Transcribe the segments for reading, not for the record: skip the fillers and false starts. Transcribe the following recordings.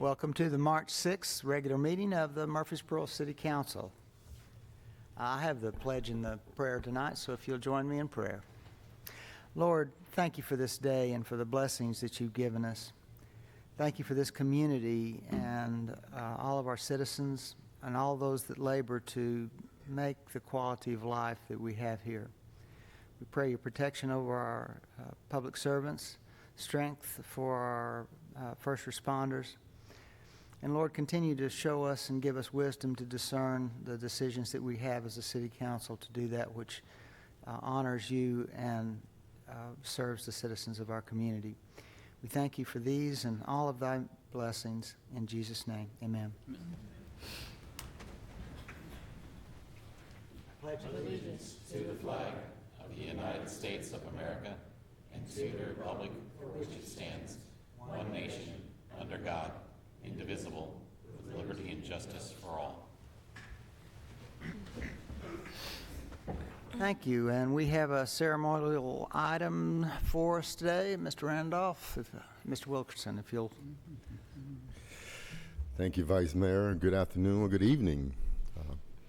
Welcome to the March 6th regular meeting of the Murfreesboro City Council. I have the pledge and the prayer tonight, so if you'll join me in prayer. Lord, thank you for this day and for the blessings that you've given us. Thank you for this community and all of our citizens and all those that labor to make the quality of life that we have here. We pray your protection over our public servants, strength for our first responders. And Lord, continue to show us and give us wisdom to discern the decisions that we have as a city council to do that which honors you and serves the citizens of our community. We thank you for these and all of thy blessings. In Jesus' name, amen. I pledge allegiance to the flag of the United States of America and to the republic for which it stands, one nation, under God, indivisible, with liberty and justice for all. Thank you. And we have a ceremonial item for us today. Mr. Randolph, Mr. Wilkerson, if you'll. Thank you, Vice Mayor. Good afternoon or good evening,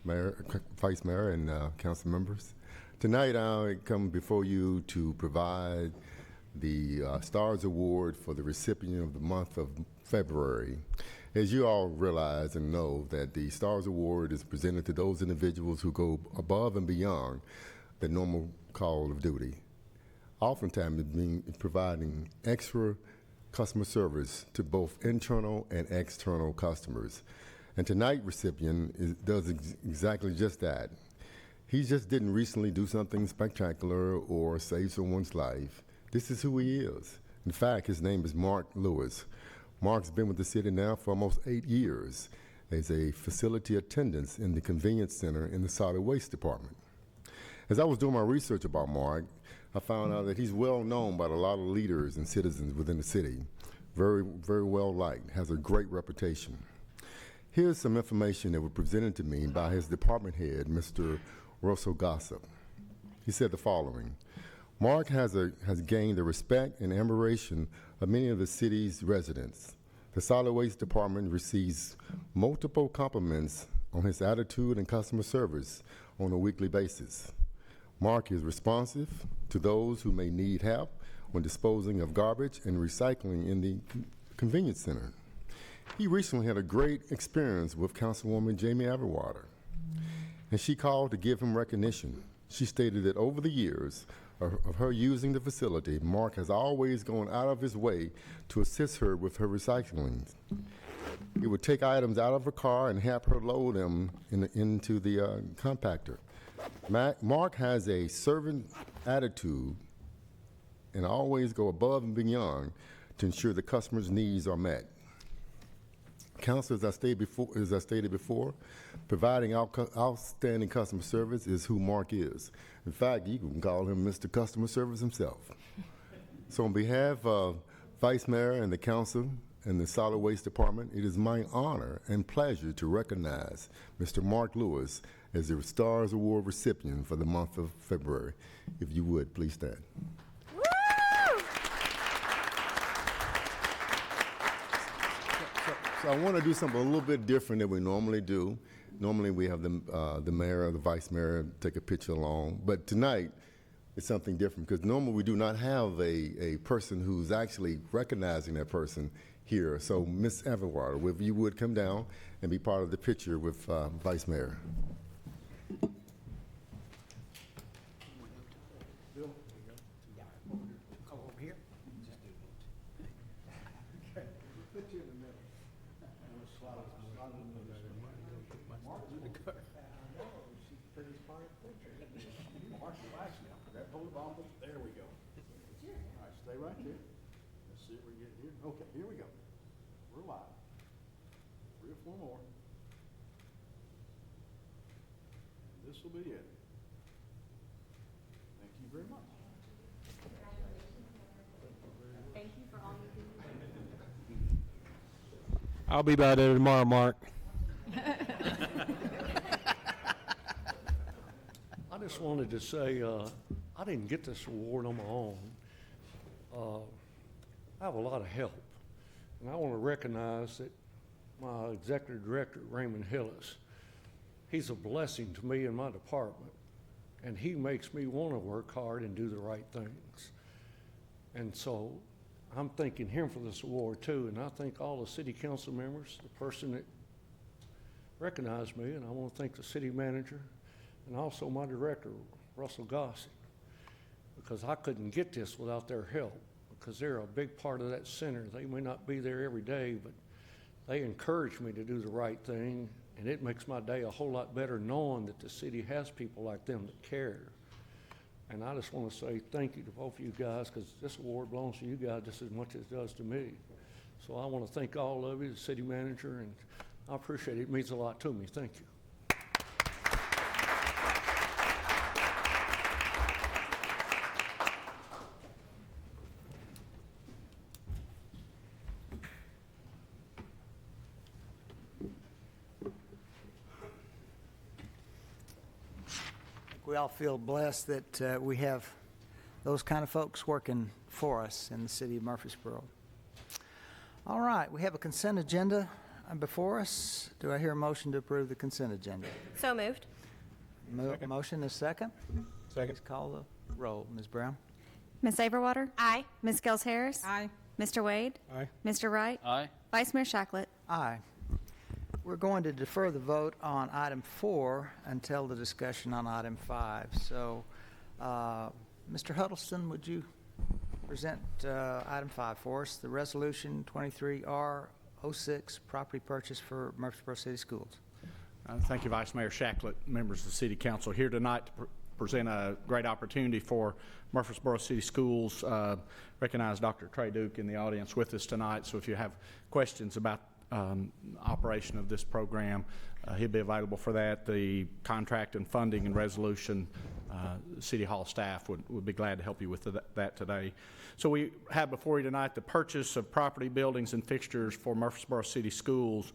Mayor, Vice Mayor, and council members. Tonight, I come before you to provide the STARS Award for the recipient of the month of February. As you all realize and know, that the STARS Award is presented to those individuals who go above and beyond the normal call of duty. Oftentimes, providing extra customer service to both internal and external customers. And tonight's recipient does exactly just that. He just didn't recently do something spectacular or save someone's life. This is who he is. In fact, his name is Mark Lewis. Mark's been with the city now for almost 8 years as a facility attendant in the convenience center in the solid waste department. As I was doing my research about Mark, I found out that he's well known by a lot of leaders and citizens within the city. Very, very well liked, has a great reputation. Here's some information that was presented to me by his department head, Mr. Russell Gossip. He said the following: Mark has gained the respect and admiration of many of the city's residents. The solid waste department receives multiple compliments on his attitude and customer service on a weekly basis. Mark is responsive to those who may need help when disposing of garbage and recycling in the convenience center. He recently had a great experience with Councilwoman Jamie Everwater, and she called to give him recognition. She stated that over the years of her using the facility, Mark has always gone out of his way to assist her with her recycling. He would take items out of her car and help her load them into the compactor. Mark has a servant attitude and always go above and beyond to ensure the customer's needs are met. Council, as I stated before, providing outstanding customer service is who Mark is. In fact, you can call him Mr. Customer Service himself. So on behalf of Vice Mayor and the Council and the Solid Waste Department, it is my honor and pleasure to recognize Mr. Mark Lewis as the STARS Award recipient for the month of February. If you would, please stand. So I want to do something a little bit different than we normally do. Normally we have the mayor or the vice mayor take a picture along, but tonight it's something different because normally we do not have a person who's actually recognizing that person here. So Ms. Everwater, if you would come down and be part of the picture with Vice Mayor. There we go. All right, stay right there. Let's see if we get here. Okay, here we go. We're live. 3 or 4 more. This will be it. Thank you very much. Thank you for all you do. I'll be by there tomorrow, Mark. I just wanted to say, I didn't get this award on my own. I have a lot of help. And I want to recognize that my executive director, Raymond Hillis, he's a blessing to me and my department. And he makes me want to work hard and do the right things. And so I'm thanking him for this award too. And I thank all the city council members, the person that recognized me, and I want to thank the city manager and also my director, Russell Gossett, because I couldn't get this without their help, because they're a big part of that center. They may not be there every day, but they encourage me to do the right thing, and it makes my day a whole lot better knowing that the city has people like them that care. And I just want to say thank you to both of you guys, because this award belongs to you guys just as much as it does to me. So I want to thank all of you, the city manager, and I appreciate it. It means a lot to me. Thank you. We all feel blessed that we have those kind of folks working for us in the city of Murfreesboro. All right, we have a consent agenda before us. Do I hear a motion to approve the consent agenda? So moved. Motion is second. Second. Please call the roll. Ms. Brown? Ms. Averwater? Aye. Ms. Gels Harris? Aye. Mr. Wade? Aye. Mr. Wright? Aye. Vice Mayor Shacklet? Aye. We're going to defer the vote on item 4 until the discussion on item 5. So, Mr. Huddleston, would you present item 5 for us, the resolution 23R06, property purchase for Murfreesboro City Schools? Thank you, Vice Mayor Shacklet, members of the City Council. Here tonight to present a great opportunity for Murfreesboro City Schools. Recognize Dr. Trey Duke in the audience with us tonight, so if you have questions about operation of this program, he'll be available for that. The contract and funding and resolution, City Hall staff would be glad to help you with that today. So we have before you tonight the purchase of property, buildings, and fixtures for Murfreesboro City Schools,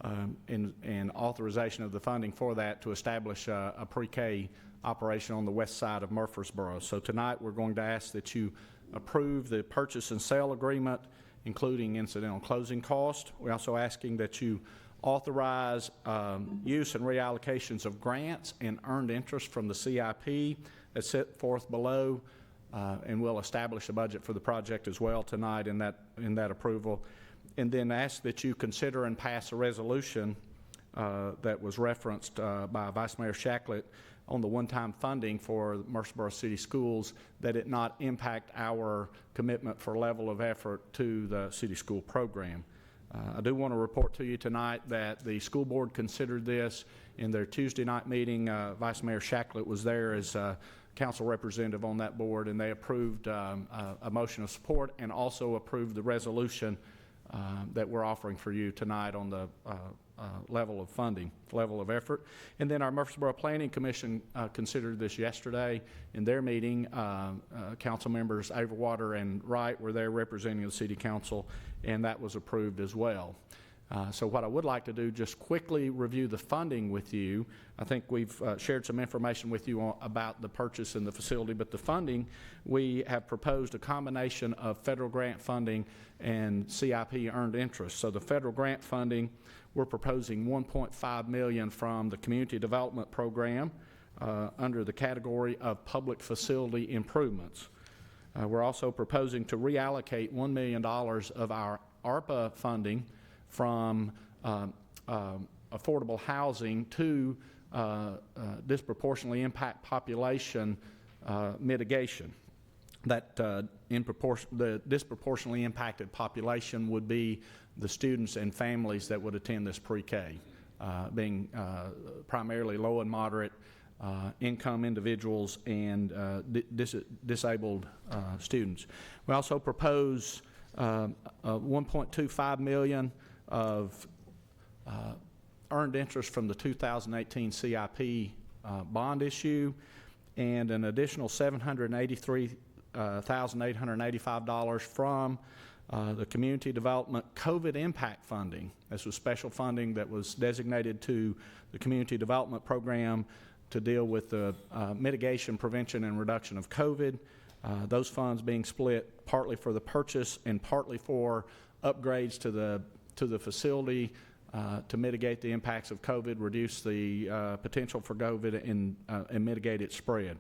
and authorization of the funding for that to establish a pre-K operation on the west side of Murfreesboro. So tonight we're going to ask that you approve the purchase and sale agreement, including incidental closing cost. We're also asking that you authorize use and reallocations of grants and earned interest from the CIP that's set forth below, and we'll establish a budget for the project as well tonight in that approval. And then ask that you consider and pass a resolution that was referenced by Vice Mayor Shacklet on the one-time funding for Murfreesboro City Schools, that it not impact our commitment for level of effort to the city school program. I do want to report to you tonight that the school board considered this in their Tuesday night meeting. Vice Mayor Shacklet was there as council representative on that board, and they approved a motion of support and also approved the resolution that we're offering for you tonight on the level of funding, level of effort. And then our Murfreesboro Planning Commission considered this yesterday in their meeting. Council members Averwater and Wright were there representing the City Council, and that was approved as well. So what I would like to do, just quickly review the funding with you. I think we've shared some information with you about the purchase and the facility, but the funding, we have proposed a combination of federal grant funding and CIP earned interest. So the federal grant funding, we're proposing $1.5 million from the Community Development Program under the category of public facility improvements. We're also proposing to reallocate $1 million of our ARPA funding from affordable housing to disproportionately impact population mitigation. That the disproportionately impacted population would be the students and families that would attend this pre-K, being primarily low and moderate income individuals and disabled students. We also propose $1.25 million of earned interest from the 2018 CIP bond issue, and an additional $783,885 from the Community Development COVID Impact Funding. This was special funding that was designated to the Community Development Program to deal with the mitigation, prevention, and reduction of COVID. Those funds being split partly for the purchase and partly for upgrades to the facility to mitigate the impacts of COVID, reduce the potential for COVID, and mitigate its spread.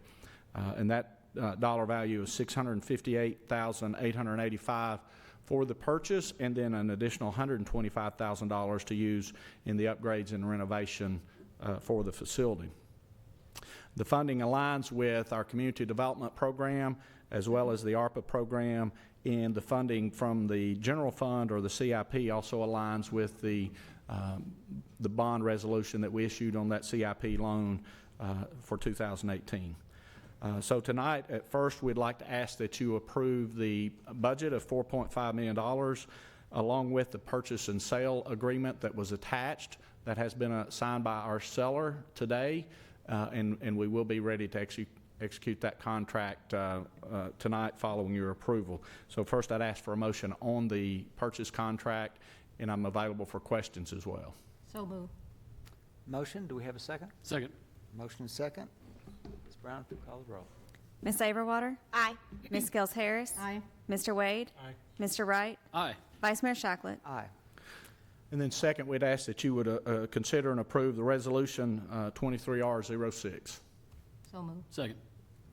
And that dollar value is $658,885 for the purchase, and then an additional $125,000 to use in the upgrades and renovation for the facility. The funding aligns with our community development program as well as the ARPA program, and the funding from the general fund or the CIP also aligns with the bond resolution that we issued on that CIP loan for 2018. So tonight, at first, we'd like to ask that you approve the budget of $4.5 million along with the purchase and sale agreement that was attached that has been signed by our seller today, and we will be ready to execute that contract tonight following your approval. So first, I'd ask for a motion on the purchase contract, and I'm available for questions as well. So moved. Motion, do we have a second? Second. Motion and second. Ms. Brown, if you call the roll. Ms. Saberwater? Aye. Ms. Skels Harris? Aye. Mr. Wade? Aye. Mr. Wright? Aye. Vice Mayor Shacklet? Aye. And then second, we'd ask that you would consider and approve the resolution 23R06. So moved. Second.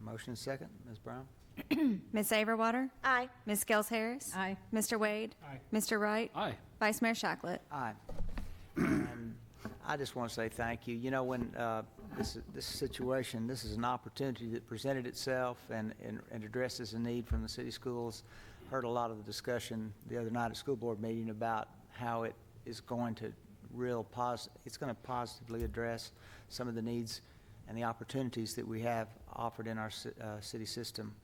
Motion and second. Ms. Brown? Ms. Saberwater? Aye. Ms. Skels Harris? Aye. Mr. Wade? Aye. Mr. Wright? Aye. Vice Mayor Shacklet? Aye. And I just want to say thank you. You know, when this situation, this is an opportunity that presented itself and addresses a need from the city schools. Heard a lot of the discussion the other night at school board meeting about how it is going to it's going to positively address some of the needs and the opportunities that we have offered in our city system.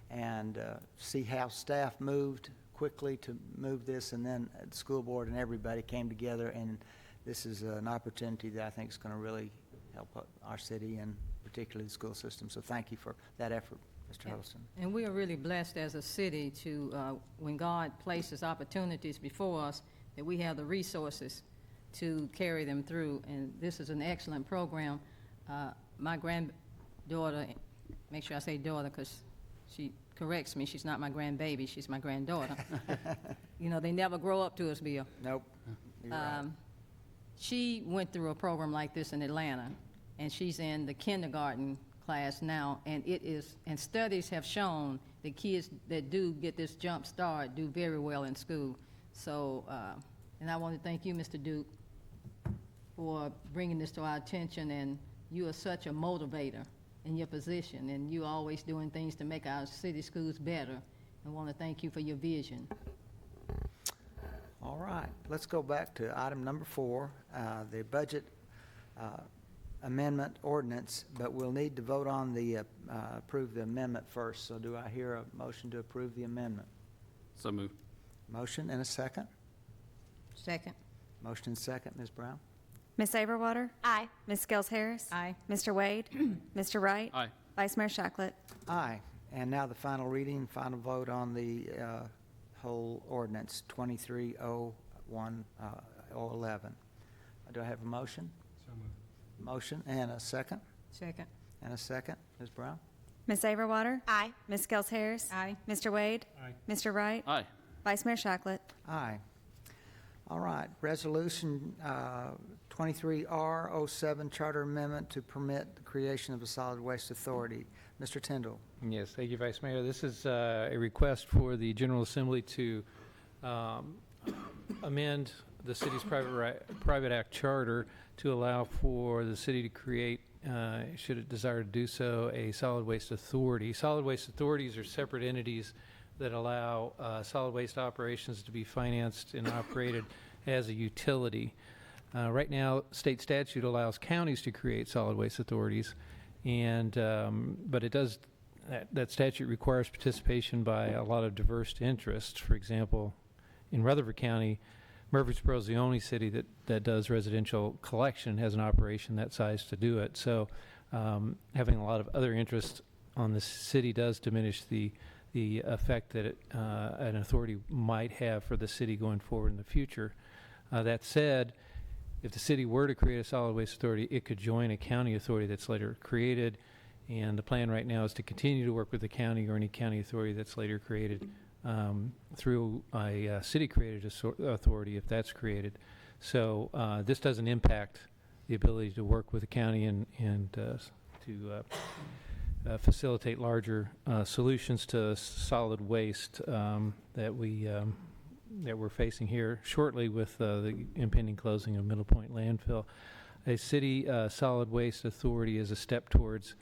And see how staff moved quickly to move this, and then the school board and everybody came together, and this is an opportunity that I think is going to really help our city and particularly the school system. So thank you for that effort, Mr. Huddleston. And we are really blessed as a city to, when God places opportunities before us, that we have the resources to carry them through. And this is an excellent program. My granddaughter, make sure I say daughter because she corrects me, she's not my grandbaby, she's my granddaughter. You know, they never grow up to us, Bill. Nope. You're right. She went through a program like this in Atlanta, and she's in the kindergarten class now, and studies have shown that kids that do get this jump start do very well in school. So, and I want to thank you, Mr. Duke, for bringing this to our attention, and you are such a motivator in your position, and you're always doing things to make our city schools better. I want to thank you for your vision. All right, let's go back to item number 4, the budget amendment ordinance, but we'll need to vote on the approve the amendment first. So do I hear a motion to approve the amendment? So moved. Motion and a second. Second. Motion and second, Ms. Brown? Ms. Saberwater? Aye. Ms. Skels Harris? Aye. Mr. Wade? Mr. Wright? Aye. Vice Mayor Shacklet? Aye. And now the final reading, final vote on the whole ordinance, 2301-011. Do I have a motion? So moved. Motion and a second? Second. And a second, Ms. Brown? Ms. Saberwater? Aye. Ms. Skels Harris? Aye. Mr. Wade? Aye. Mr. Wright? Aye. Vice Mayor Shacklet? Aye. All right, resolution 23R07, charter amendment to permit the creation of a solid waste authority. Mr. Tyndall. Yes, thank you, Vice Mayor. This is a request for the General Assembly to amend the city's private act charter to allow for the city to create, should it desire to do so, a solid waste authority. Solid waste authorities are separate entities that allow solid waste operations to be financed and operated as a utility. Right now, state statute allows counties to create solid waste authorities, and but it does that statute requires participation by a lot of diverse interests. For example, in Rutherford County, Murfreesboro is the only city that does residential collection, has an operation that size to do it. So having a lot of other interests on the city does diminish the effect that an authority might have for the city going forward in the future. That said, if the city were to create a solid waste authority, it could join a county authority that's later created, and the plan right now is to continue to work with the county or any county authority that's later created through a city-created authority if that's created. So this doesn't impact the ability to work with the county and to facilitate larger solutions to solid waste that we're facing here shortly with the impending closing of Middle Point landfill. A city solid waste authority is a step towards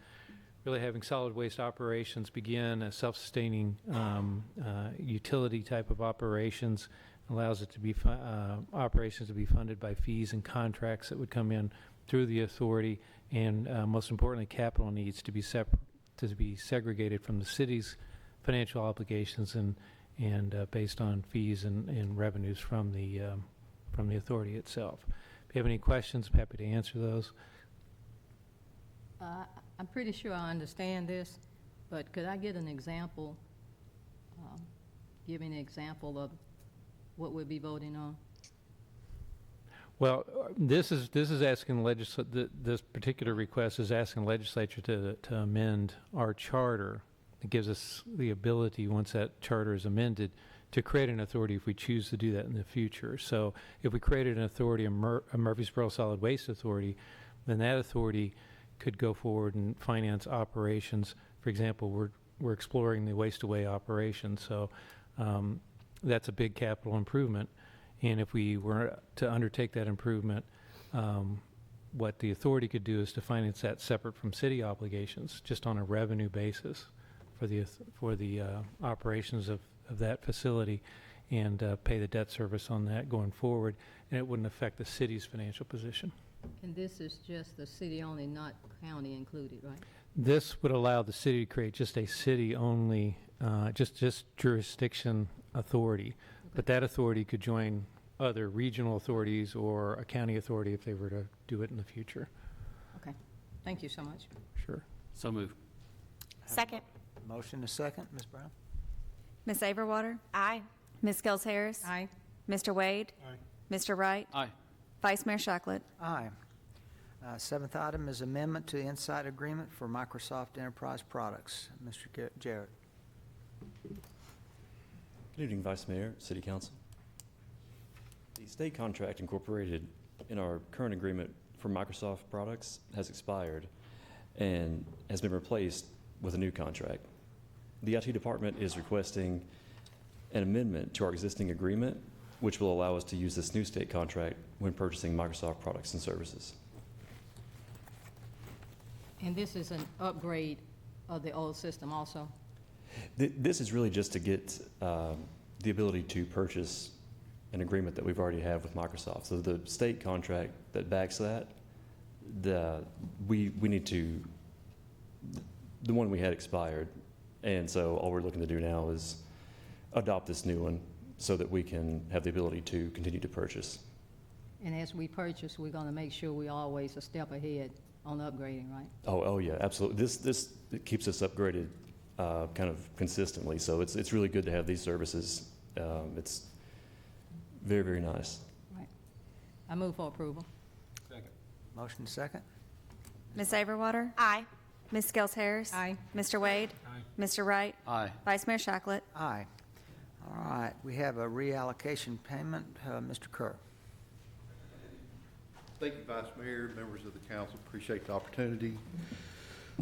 really having solid waste operations begin as self-sustaining utility type of operations. Allows it to be operations to be funded by fees and contracts that would come in through the authority, and most importantly, capital needs to be segregated from the city's financial obligations and based on fees and revenues from the authority itself. If you have any questions, I'm happy to answer those. I'm pretty sure I understand this, but could I get an example, give me an example of what we'll be voting on? Well, this is asking this particular request is asking the legislature to amend our charter. It gives us the ability, once that charter is amended, to create an authority if we choose to do that in the future. So if we created an authority, a Murfreesboro Solid Waste Authority, then that authority could go forward and finance operations. For example, we're exploring the waste-away operation, so that's a big capital improvement. And if we were to undertake that improvement, what the authority could do is to finance that separate from city obligations, just on a revenue basis for the operations of that facility, and pay the debt service on that going forward, and it wouldn't affect the city's financial position. And this is just the city only, not county included, right? This would allow the city to create just a city-only, just jurisdiction authority. But that authority could join other regional authorities or a county authority if they were to do it in the future. Okay, thank you so much. Sure. So moved. Second. Motion to second, Ms. Brown? Ms. Averwater? Aye. Ms. Gels Harris? Aye. Mr. Wade? Aye. Mr. Wright? Aye. Vice Mayor Shacklet? Aye. Seventh item is amendment to Insight Agreement for Microsoft Enterprise Products. Mr. Jarrett. Good evening, Vice Mayor, City Council. The state contract incorporated in our current agreement for Microsoft products has expired and has been replaced with a new contract. The IT department is requesting an amendment to our existing agreement, which will allow us to use this new state contract when purchasing Microsoft products and services. And this is an upgrade of the old system also? This is really just to get the ability to purchase an agreement that we've already have with Microsoft. So the state contract that backs that, we need to, the one we had expired. And so all we're looking to do now is adopt this new one so that we can have the ability to continue to purchase. And as we purchase, we're going to make sure we're always a step ahead on upgrading, right? Oh yeah, absolutely. This it keeps us upgraded kind of consistently. So it's really good to have these services. It's very, very nice. Right. I move for approval. Second. Motion to second? Ms. Averwater? Aye. Ms. Gels Harris? Aye. Mr. Wade? Aye. Mr. Wright? Aye. Vice Mayor Shacklet? Aye. All right, we have a reallocation payment. Mr. Kerr. Thank you, Vice Mayor, members of the council. Appreciate the opportunity.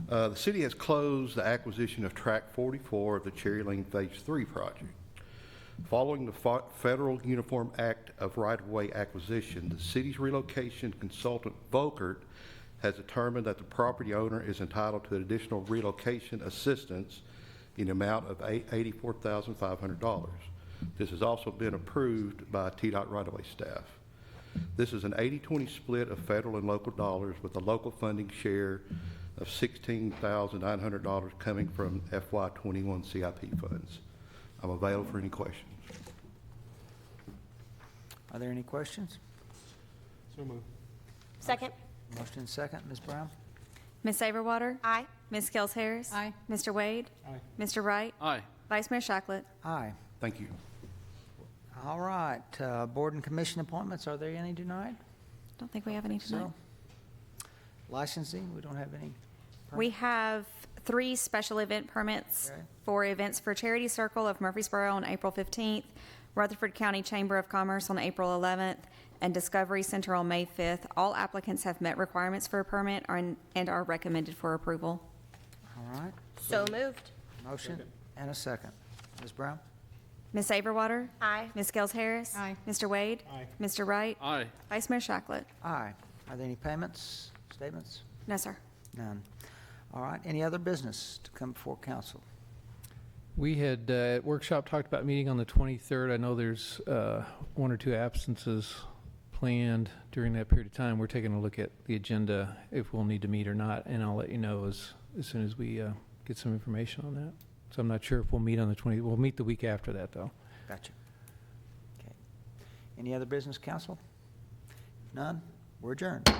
The city has closed the acquisition of Track 44 of the Cherry Lane Phase 3 project. Following the Federal Uniform Act of Right-of-Way Acquisition, the city's relocation consultant, Volkert, has determined that the property owner is entitled to additional relocation assistance in the amount of $84,500. This has also been approved by TDOT right-of-way staff. This is an 80-20 split of federal and local dollars, with a local funding share of $16,900 coming from FY21 CIP funds. I'm available for any questions. Are there any questions? So moved. Second. Motion second, Ms. Brown? Ms. Averwater? Aye. Ms. Gels Harris? Aye. Mr. Wade? Aye. Mr. Wright? Aye. Vice Mayor Shacklet? Aye. Thank you. All right, board and commission appointments, are there any tonight? Don't think we have any tonight. So, licensing, we don't have any. We have 3 special event permits Okay. for events for Charity Circle of Murfreesboro on April 15th, Rutherford County Chamber of Commerce on April 11th, and Discovery Center on May 5th. All applicants have met requirements for a permit and are recommended for approval. All right, So moved. motion and a second. Ms. Brown? Ms. Averwater? Aye. Ms. Gels Harris? Aye. Mr. Wade? Aye. Mr. Wright? Aye. Vice Mayor Shacklet? Aye. Are there any payments, statements? No, sir. None. All right, any other business to come before council? We had, at workshop, talked about meeting on the 23rd. I know there's 1 or 2 absences planned during that period of time. We're taking a look at the agenda, if we'll need to meet or not, and I'll let you know as soon as we get some information on that. So I'm not sure if we'll meet on the 20th. We'll meet the week after that, though. Gotcha. Okay. Any other business, council? None? We're adjourned.